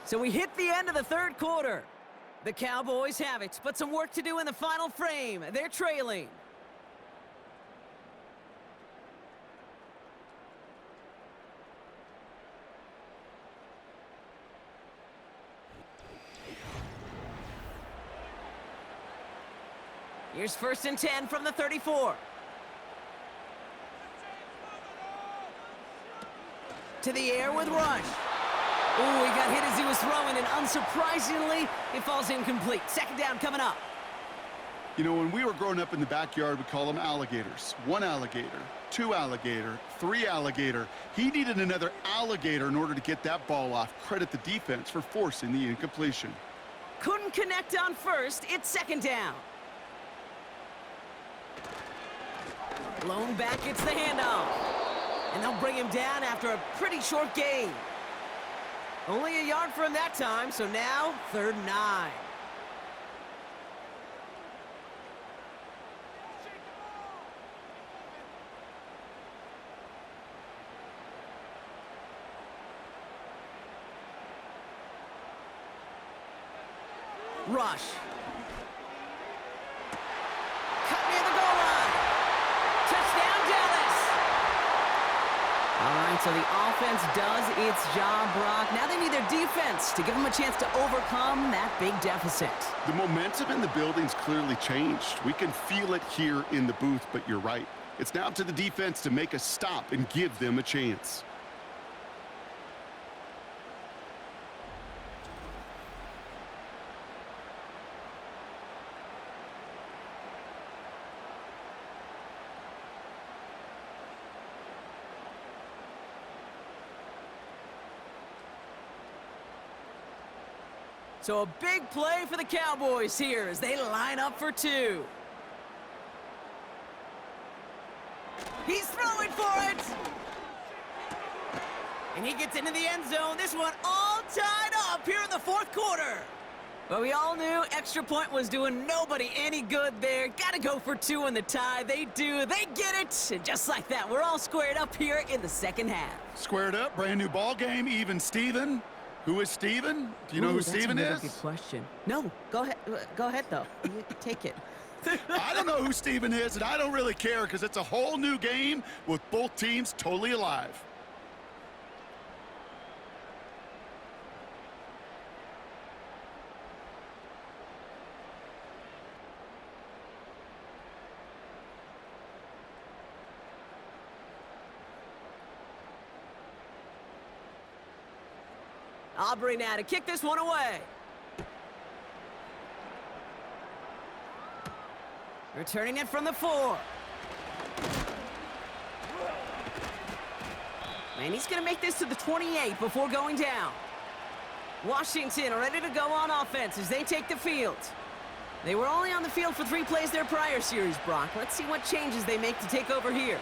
So we hit the end of the third quarter. The Cowboys have it, but some work to do in the final frame. They're trailing. Here's 1st and 10 from the 34. To the air with Rush. Ooh, he got hit as he was throwing, and unsurprisingly, it falls incomplete. 2nd down coming up. You know, when we were growing up in the backyard, we call them alligators. 1 alligator, 2 alligator, 3 alligator. He needed another alligator in order to get that ball off. Credit the defense for forcing the incompletion. Couldn't connect on 1st. It's 2nd down. Blown back, it's the handoff. And they'll bring him down after a pretty short gain. Only a yard for him that time, so now 3rd and 9. Rush. Cut near the goal line. Touchdown, Dallas. All right, so the offense does its job, Brock. Now they need their defense to give them a chance to overcome that big deficit. The momentum in the building's clearly changed. We can feel it here in the booth, but you're right. It's now up to the defense to make a stop and give them a chance. So a big play for the Cowboys here as they line up for 2. He's throwing for it! And he gets into the end zone. This one all tied up here in the 4th quarter. But we all knew extra point was doing nobody any good there. Gotta go for 2 in the tie. They do. They get it. And just like that, we're all squared up here in the 2nd half. Squared up, brand new ball game, even Steven. Who is Steven? Do you know who Steven is? That's a good question. No, go ahead. Go ahead, though. You take it. I don't know who Steven is, and I don't really care because it's a whole new game with both teams totally alive. Aubrey now to kick this one away. Returning it from the 4. And he's going to make this to the 28 before going down. Washington ready to go on offense as they take the field. They were only on the field for 3 plays their prior series, Brock. Let's see what changes they make to take over here.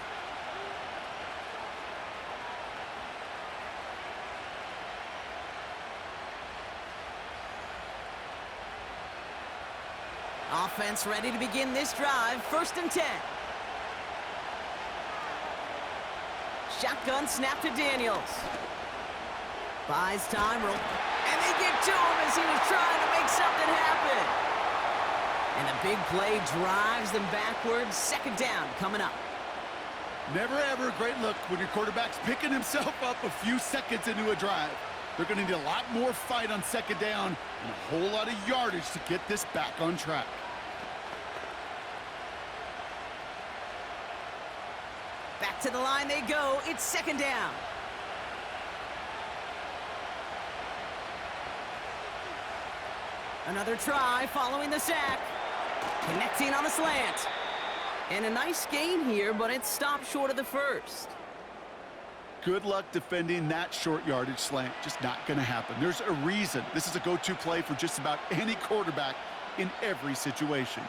Offense ready to begin this drive. 1st and 10. Shotgun snap to Daniels. Buys time. And they get to him as he was trying to make something happen. And the big play drives them backwards. 2nd down coming up. Never ever a great look when your quarterback's picking himself up a few seconds into a drive. They're going to need a lot more fight on 2nd down and a whole lot of yardage to get this back on track. Back to the line they go. It's 2nd down. Another try following the sack. Connecting on the slant. And a nice gain here, but it stopped short of the 1st. Good luck defending that short yardage slant. Just not going to happen. There's a reason. This is a go-to play for just about any quarterback in every situation.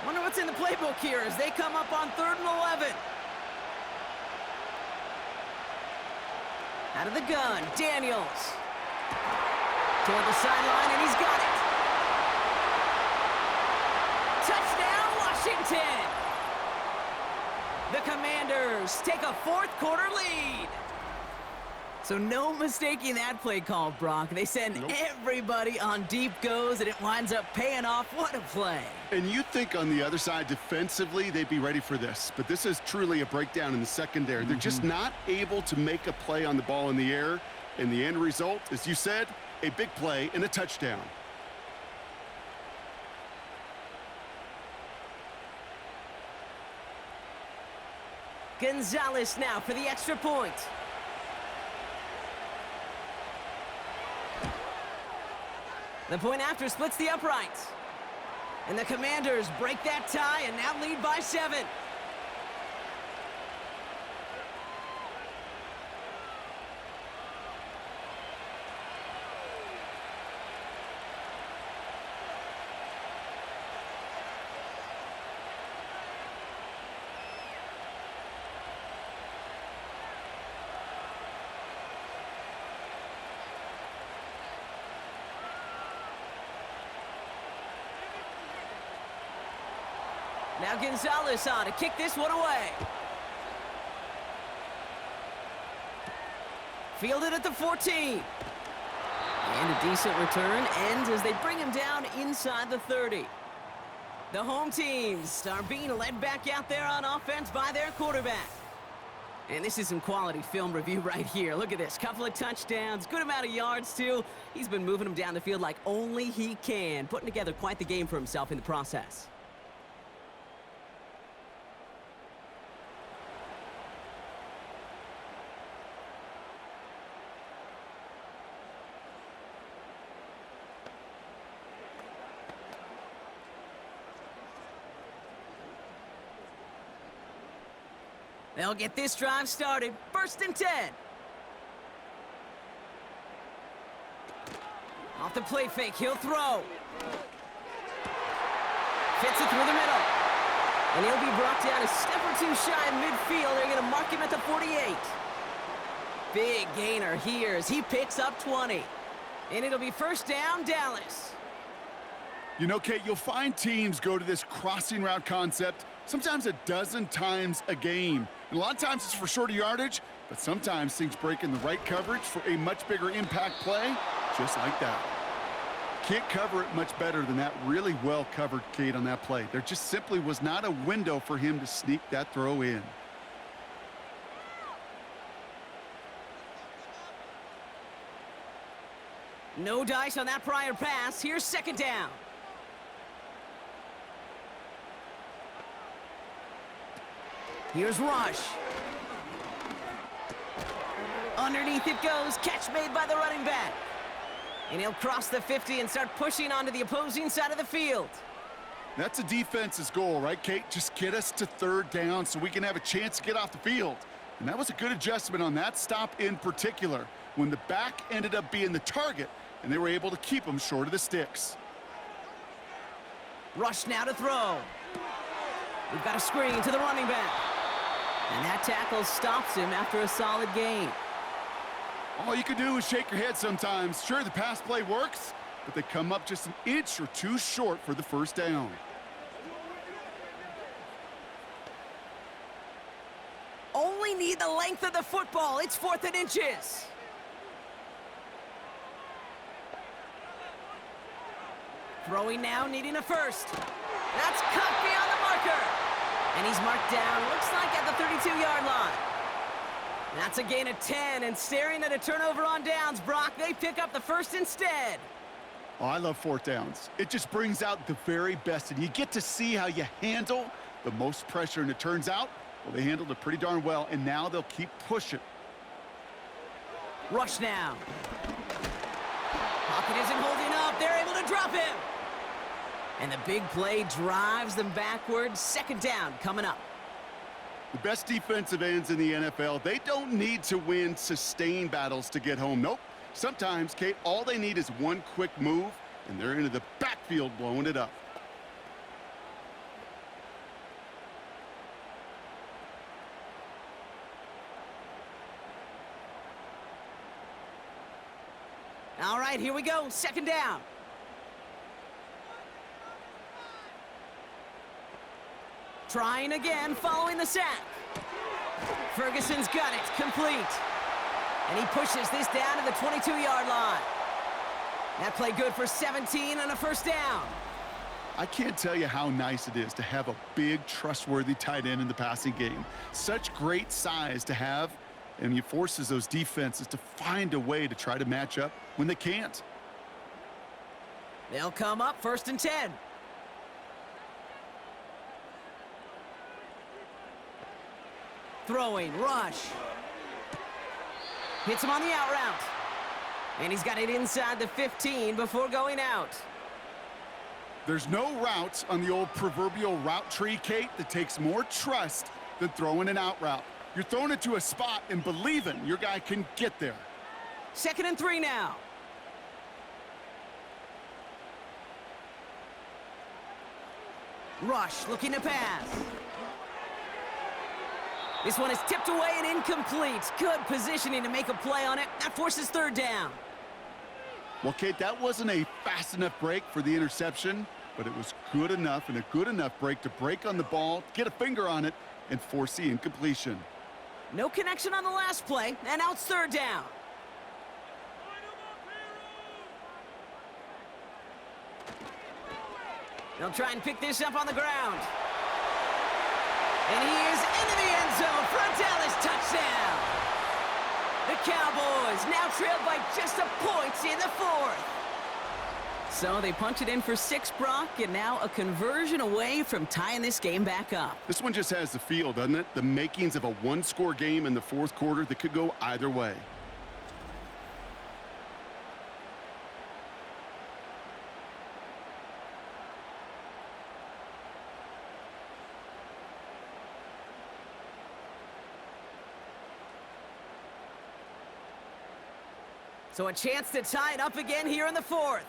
Wonder what's in the playbook here as they come up on 3rd and 11. Out of the gun, Daniels. Toward the sideline, and he's got it. Touchdown, Washington! The Commanders take a 4th quarter lead. So no mistaking that play call, Brock. They send everybody on deep goes, and it winds up paying off. What a play. And you think on the other side defensively they'd be ready for this, but this is truly a breakdown in the secondary. They're just not able to make a play on the ball in the air, and the end result, as you said, a big play and a touchdown. Gonzalez now for the extra point. The point after splits the uprights. And the Commanders break that tie and now lead by 7. Now Gonzalez on to kick this one away. Fielded at the 14. And a decent return ends as they bring him down inside the 30. The home teams are being led back out there on offense by their quarterback. And this is some quality film review right here. Look at this. Couple of touchdowns, good amount of yards too. He's been moving them down the field like only he can, putting together quite the game for himself in the process. They'll get this drive started. 1st and 10. Off the play fake, he'll throw. Fits it through the middle. And he'll be brought down a step or two shy of midfield. They're going to mark him at the 48. Big gainer here as he picks up 20. And it'll be 1st down, Dallas. You know, Kate, you'll find teams go to this crossing route concept sometimes a dozen times a game. And a lot of times it's for shorter yardage, but sometimes things break in the right coverage for a much bigger impact play, just like that. Can't cover it much better than that really well covered, Kate, on that play. There just simply was not a window for him to sneak that throw in. No dice on that prior pass. Here's 2nd down. Here's Rush. Underneath it goes. Catch made by the running back. And he'll cross the 50 and start pushing onto the opposing side of the field. That's a defense's goal, right, Kate? Just get us to 3rd down so we can have a chance to get off the field. And that was a good adjustment on that stop in particular, when the back ended up being the target, and they were able to keep him short of the sticks. Rush now to throw. We've got a screen to the running back. And that tackle stops him after a solid gain. All you can do is shake your head sometimes. Sure, the pass play works, but they come up just an inch or two short for the 1st down. Only need the length of the football. It's 4th and inches. Throwing now, needing a 1st. That's cut beyond the marker. And he's marked down, looks like at the 32-yard line. That's a gain of 10, and staring at a turnover on downs, Brock, they pick up the 1st instead. Oh, I love 4th downs. It just brings out the very best, and you get to see how you handle the most pressure, and it turns out, well, they handled it pretty darn well, and now they'll keep pushing. Rush now. Pocket isn't holding up. They're able to drop him. And the big play drives them backwards. 2nd down coming up. The best defensive ends in the NFL, they don't need to win sustained battles to get home. Nope. Sometimes, Kate, all they need is one quick move, and they're into the backfield blowing it up. All right, here we go. 2nd down. Trying again, following the sack. Ferguson's got it, complete. And he pushes this down to the 22-yard line. That play good for 17 and a first down. I can't tell you how nice it is to have a big, trustworthy tight end in the passing game. Such great size to have, and he forces those defenses to find a way to try to match up when they can't. They'll come up 1st and 10. Throwing, rush. Hits him on the out route. And he's got it inside the 15 before going out. There's no routes on the old proverbial route tree, Kate, that takes more trust than throwing an out route. You're throwing it to a spot and believing your guy can get there. 2nd and 3 now. Rush looking to pass. This one is tipped away and incomplete. Good positioning to make a play on it. That forces 3rd down. Well, Kate, that wasn't a fast enough break for the interception, but it was good enough and a good enough break to break on the ball, get a finger on it, and force the incompletion. No connection on the last play, and now it's 3rd down. They'll try and pick this up on the ground. And he is into the end zone for a Dallas touchdown. The Cowboys now trailed by just a point in the 4th. So they punch it in for 6, Brock, and now a conversion away from tying this game back up. This one just has the feel, doesn't it? The makings of a one-score game in the 4th quarter that could go either way. So a chance to tie it up again here in the 4th.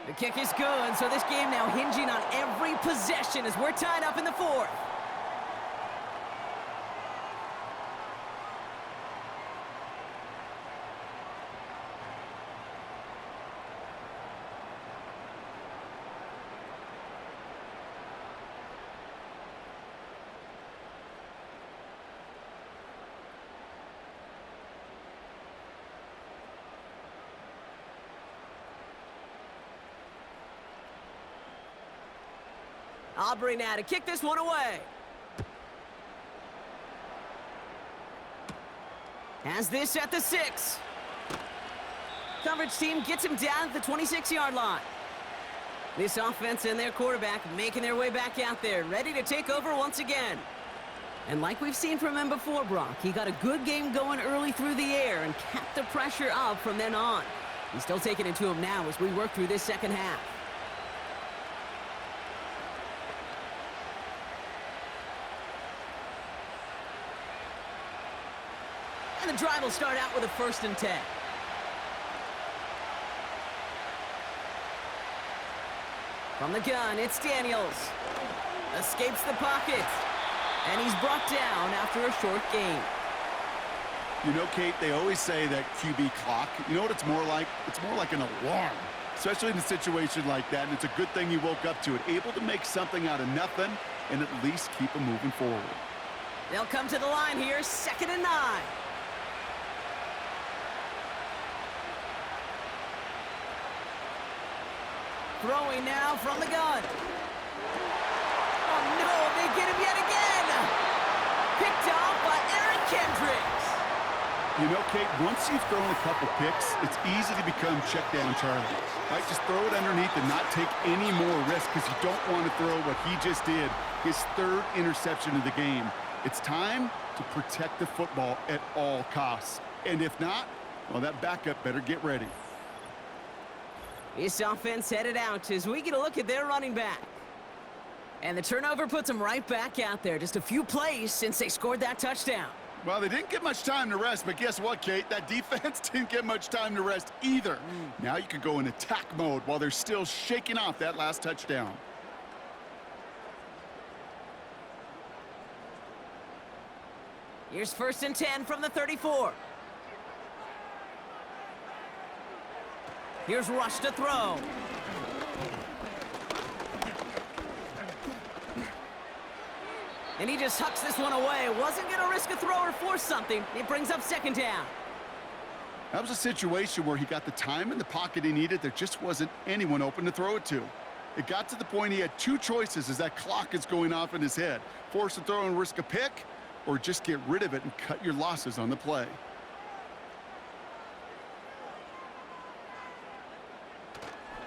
The kick is good, so this game now hinging on every possession as we're tied up in the 4th. Aubrey now to kick this one away. Has this at the 6. Coverage team gets him down at the 26-yard line. This offense and their quarterback making their way back out there, ready to take over once again. And like we've seen from him before, Brock, he got a good game going early through the air and kept the pressure up from then on. He's still taking it to him now as we work through this second half. And the drive will start out with a 1st and 10. From the gun, it's Daniels. Escapes the pocket. And he's brought down after a short gain. You know, Kate, they always say that QB clock. You know what it's more like? It's more like an alarm, especially in a situation like that. And it's a good thing you woke up to it, able to make something out of nothing and at least keep them moving forward. They'll come to the line here, 2nd and 9. Throwing now from the gun. Oh no, they get him yet again. Picked off by Eric Kendricks. You know, Kate, once you've thrown a couple picks, it's easy to become check down Charlie. Right? Just throw it underneath and not take any more risk because you don't want to throw what he just did, his 3rd interception of the game. It's time to protect the football at all costs. And if not, well, that backup better get ready. This offense headed out as we get a look at their running back. And the turnover puts them right back out there. Just a few plays since they scored that touchdown. Well, they didn't get much time to rest, but guess what, Kate? That defense didn't get much time to rest either. Now you can go in attack mode while they're still shaking off that last touchdown. Here's 1st and 10 from the 34. Here's Rush to throw. And he just hucks this one away. Wasn't going to risk a throw or force something. It brings up second down. That was a situation where he got the time in the pocket he needed. There just wasn't anyone open to throw it to. It got to the point he had two choices as that clock is going off in his head. Force a throw and risk a pick, or just get rid of it and cut your losses on the play.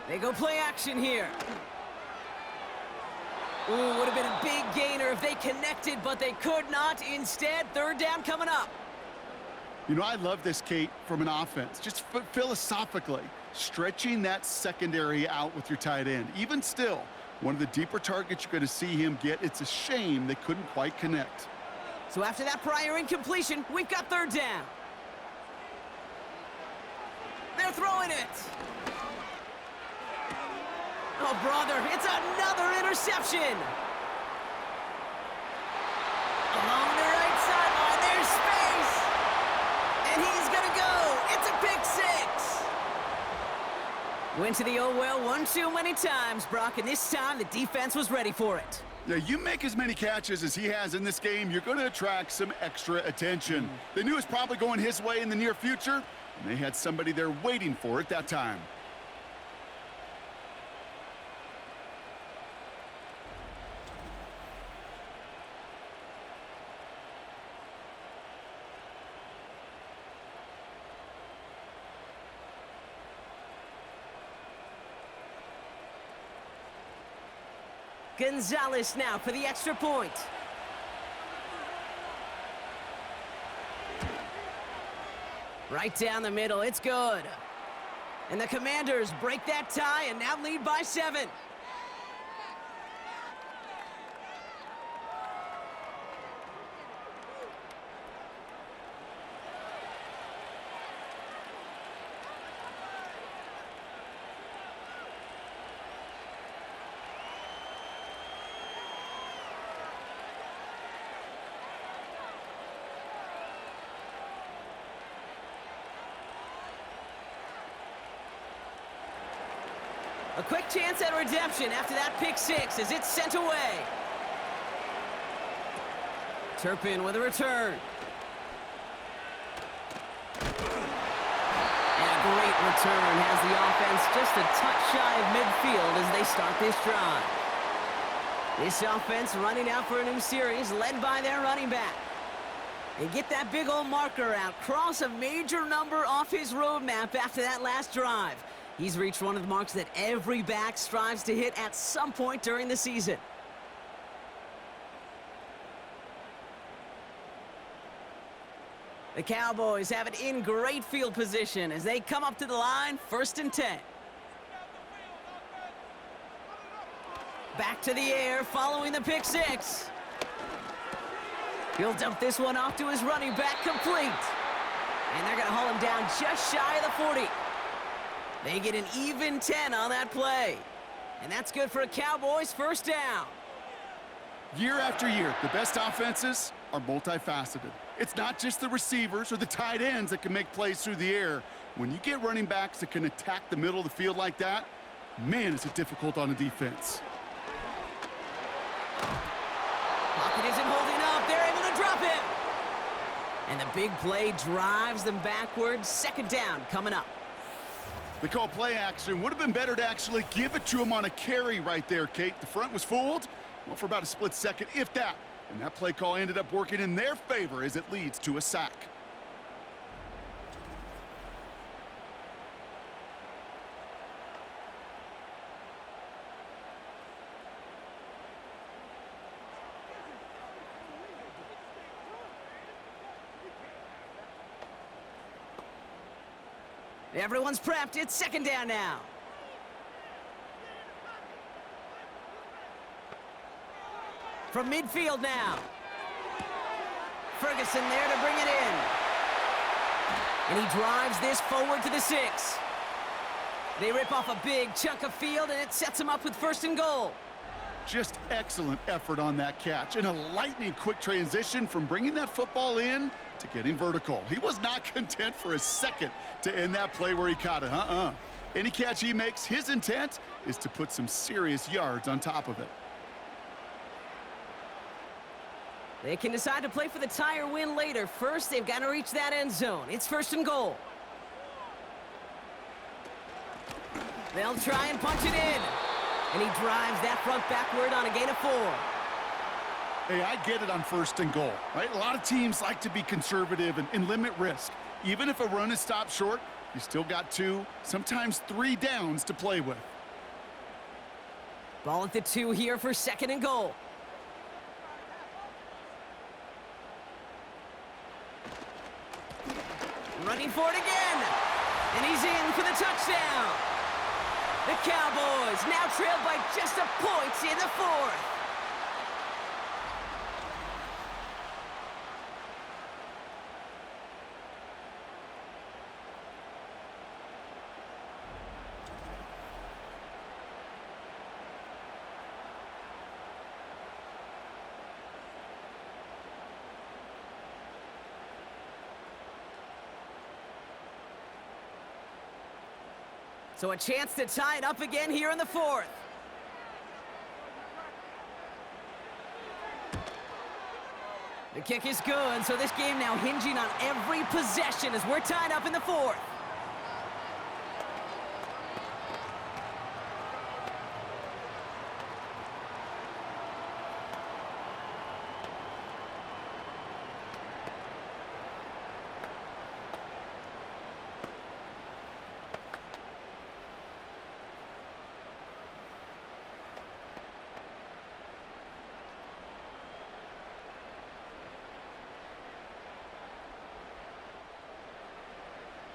They go play action here. Ooh, would have been a big gainer if they connected, but they could not. Instead, third down coming up. You know, I love this, Kate, from an offense. Just philosophically, stretching that secondary out with your tight end. Even still, one of the deeper targets you're going to see him get. It's a shame they couldn't quite connect. So after that prior incompletion, we've got third down. They're throwing it. Oh, brother, it's another interception. Along the right sideline, there's space. And he's going to go. It's a pick six. Went to the oh well one too many times, Brock, and this time the defense was ready for it. Yeah, you make as many catches as he has in this game, you're going to attract some extra attention. They knew it was probably going his way in the near future, and they had somebody there waiting for it that time. Gonzalez now for the extra point. Right down the middle, it's good. And the Commanders break that tie and now lead by 7. A quick chance at redemption after that pick six as it's sent away. Turpin with a return. And a great return has the offense just a touch shy of midfield as they start this drive. This offense running out for a new series led by their running back. They get that big old marker out, cross a major number off his roadmap after that last drive. He's reached one of the marks that every back strives to hit at some point during the season. The Cowboys have it in great field position as they come up to the line, 1st and 10. Back to the air following the pick six. He'll dump this one off to his running back, complete. And they're going to haul him down just shy of the 40. They get an even 10 on that play. And that's good for a Cowboys first down. Year after year, the best offenses are multifaceted. It's not just the receivers or the tight ends that can make plays through the air. When you get running backs that can attack the middle of the field like that, man, is it difficult on a defense. Pocket isn't holding up. They're able to drop it. And the big play drives them backwards. 2nd down coming up. They call play action. Would have been better to actually give it to him on a carry right there, Kate. The front was fooled, well, for about a split second, if that. And that play call ended up working in their favor as it leads to a sack. Everyone's prepped. It's 2nd down now. From midfield now. Ferguson there to bring it in. And he drives this forward to the 6. They rip off a big chunk of field, and it sets him up with 1st and goal. Just excellent effort on that catch. And a lightning quick transition from bringing that football in to getting vertical. He was not content for a second to end that play where he caught it. Any catch he makes, his intent is to put some serious yards on top of it. They can decide to play for the tie or win later. First, they've got to reach that end zone. It's first and goal. They'll try and punch it in. And he drives that front backward on a gain of 4. Hey, I get it on first and goal, right? A lot of teams like to be conservative and limit risk. Even if a run is stopped short, you still got 2, sometimes 3 downs to play with. Ball at the 2 here for second and goal. Running for it again. And he's in for the touchdown. The Cowboys now trail by just a point in the 4th. So a chance to tie it up again here in the 4th. The kick is good, so this game now hinging on every possession as we're tied up in the 4th.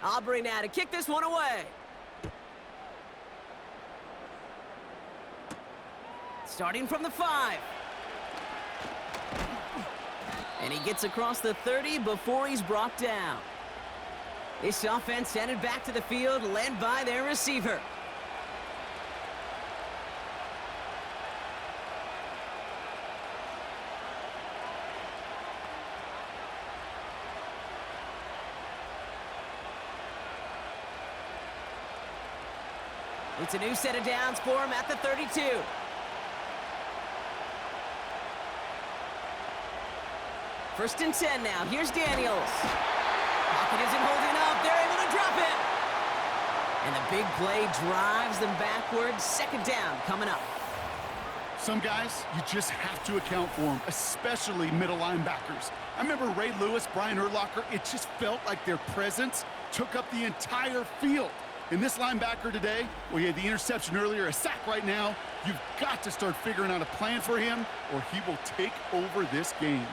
Aubrey now to kick this one away. Starting from the 5. And he gets across the 30 before he's brought down. This offense headed back to the field, led by their receiver. It's a new set of downs for him at the 32. First and 10 now. Here's Daniels. Pocket isn't holding up. They're able to drop it. And the big play drives them backwards. Second down coming up. Some guys, you just have to account for them, especially middle linebackers. I remember Ray Lewis, Brian Urlacher. It just felt like their presence took up the entire field. And this linebacker today, well, he had the interception earlier, a sack right now. You've got to start figuring out a plan for him, or he will take over this game.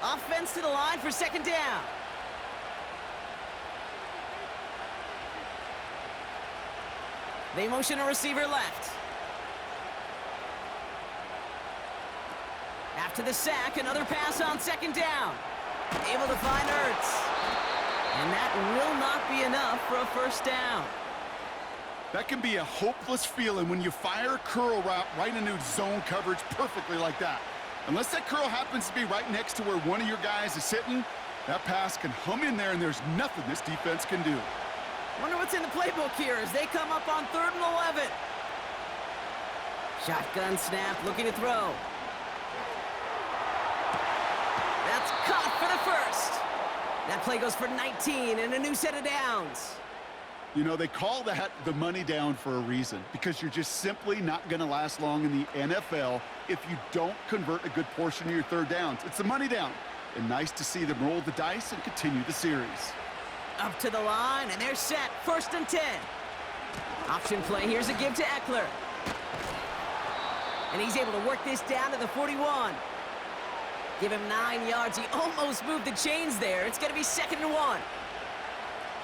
Offense to the line for second down. They motion a receiver left. After the sack, another pass on second down. Able to find Ertz. And that will not be enough for a first down. That can be a hopeless feeling when you fire a curl route right into zone coverage perfectly like that. Unless that curl happens to be right next to where one of your guys is sitting, that pass can hum in there and there's nothing this defense can do. Wonder what's in the playbook here as they come up on 3rd and 11. Shotgun snap, looking to throw. That's caught for the first. That play goes for 19 and a new set of downs. You know, they call that the money down for a reason, because you're just simply not going to last long in the NFL if you don't convert a good portion of your third downs. It's the money down. And nice to see them roll the dice and continue the series. Up to the line, and they're set. 1st and 10. Option play. Here's a give to Eckler. And he's able to work this down to the 41. Give him 9 yards. He almost moved the chains there. It's going to be 2nd and 1.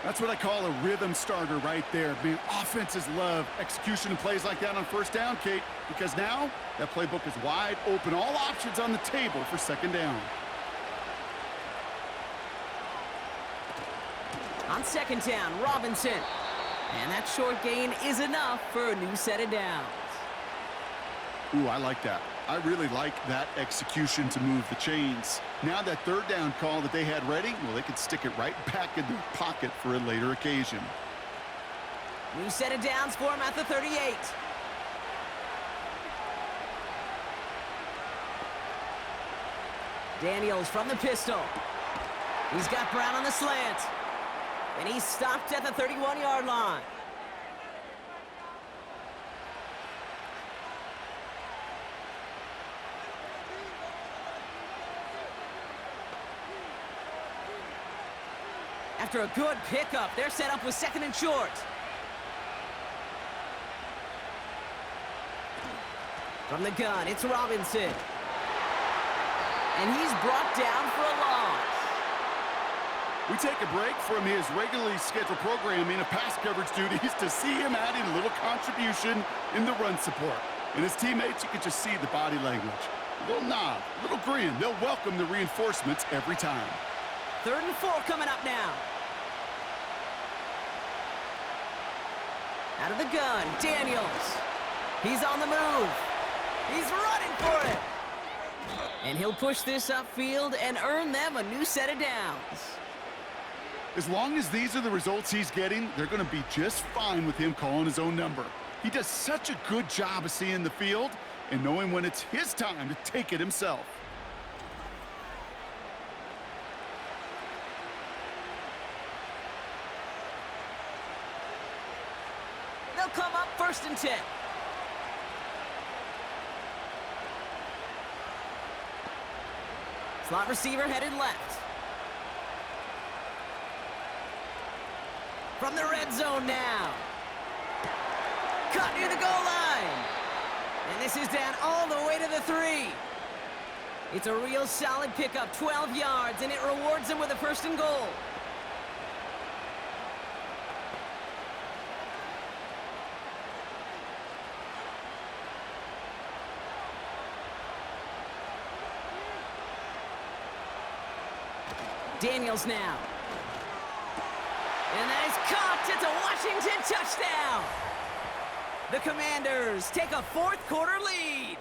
That's what I call a rhythm starter right there. Man, offenses love execution and plays like that on first down, Kate, because now that playbook is wide open. All options on the table for second down. On second down, Robinson. And that short gain is enough for a new set of downs. Ooh, I like that. I really like that execution to move the chains. Now that third down call that they had ready, well, they could stick it right back in their pocket for a later occasion. New set of downs for him at the 38. Daniels from the pistol. He's got Brown on the slant. And he's stopped at the 31-yard line. After a good pickup, they're set up with 2nd and short. From the gun, it's Robinson. And he's brought down for a loss. We take a break from his regularly scheduled programming of pass coverage duties to see him adding a little contribution in the run support. And his teammates, you can just see the body language. A little nod, a little grin. They'll welcome the reinforcements every time. 3rd and 4 coming up now. Out of the gun, Daniels. He's on the move. He's running for it. And he'll push this upfield and earn them a new set of downs. As long as these are the results he's getting, they're going to be just fine with him calling his own number. He does such a good job of seeing the field and knowing when it's his time to take it himself. They'll come up 1st and 10. Slot receiver headed left. From the red zone now. Cut near the goal line. And this is down all the way to the 3. It's a real solid pickup, 12 yards, and it rewards him with a 1st and goal. Daniels now. And that is caught. It's a Washington touchdown. The Commanders take a 4th quarter lead.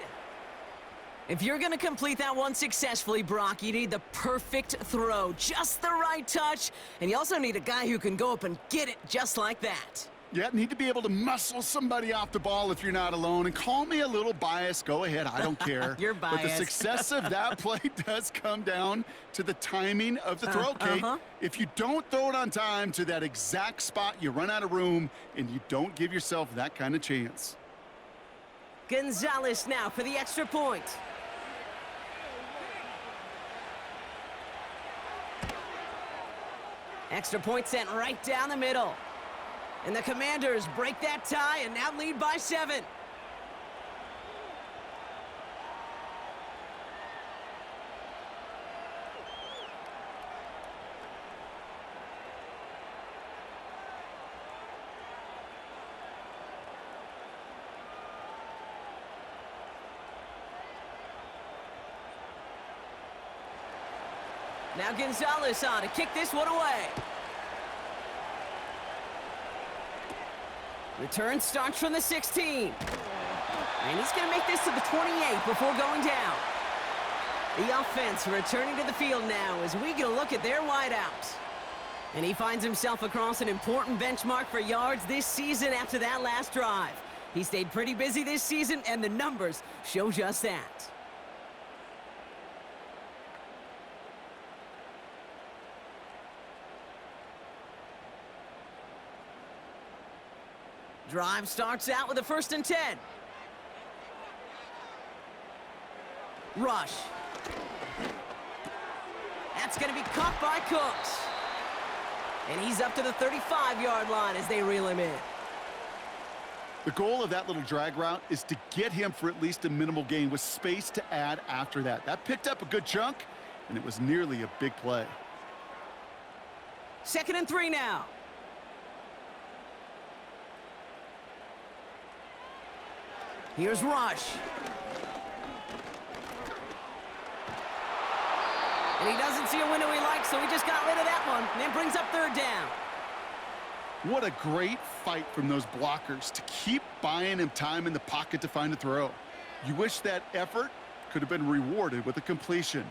If you're going to complete that one successfully, Brock, you need the perfect throw, just the right touch, and you also need a guy who can go up and get it just like that. Yeah, need to be able to muscle somebody off the ball if you're not alone. And call me a little biased. Go ahead. I don't care. You're biased. But the success of that play does come down to the timing of the throw, Kate. If you don't throw it on time to that exact spot, you run out of room, and you don't give yourself that kind of chance. Gonzalez now for the extra point. Extra point sent right down the middle. And the Commanders break that tie and now lead by 7. Now Gonzalez on to kick this one away. Return starts from the 16. And he's going to make this to the 28 before going down. The offense returning to the field now as we get a look at their wideouts. And he finds himself across an important benchmark for yards this season after that last drive. He stayed pretty busy this season, and the numbers show just that. Drive starts out with a 1st and 10. Rush. That's going to be caught by Cooks. And he's up to the 35-yard line as they reel him in. The goal of that little drag route is to get him for at least a minimal gain with space to add after that. That picked up a good chunk, and it was nearly a big play. 2nd and 3 now. Here's Rush. And he doesn't see a window he likes, so he just got rid of that one, and then brings up 3rd down. What a great fight from those blockers to keep buying him time in the pocket to find a throw. You wish that effort could have been rewarded with a completion.